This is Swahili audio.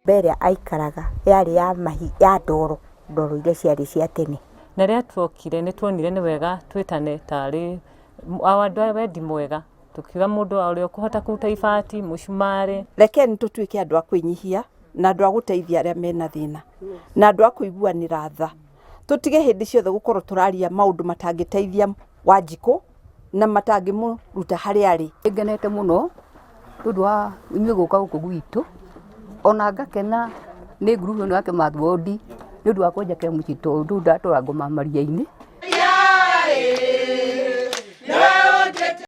Mbere aikaraga yari ya mahiga ndoro iria ciarĩ cia tene. Na rĩrĩa tuokire nĩ tuonire nĩ wega twĩtane tarĩ andũ a wendi mwega, tukiuga mũndũ ũrĩa ũkũhota kũruta ibati, mũcumarĩ. Reke nĩ tũtuĩke andũ a kwĩnyihia na andũ a gũteithia arĩa mena thĩna na andũ a kũiguanĩra tha. Tũtige hĩndĩ ciothe gũkorwo tũraria maũndũ matangĩteithia Wanjikũ na matangĩmũruta harĩa arĩ. Ngenete mũno tondũ wa inyuĩ gũka gũkũ gwitũ, ona ngakena nĩ ngurubu ĩno yake mathwondi nĩ ũndũ wa kwenjakĩra mũciĩ tondũ ndatwara ngoma maria-inĩ.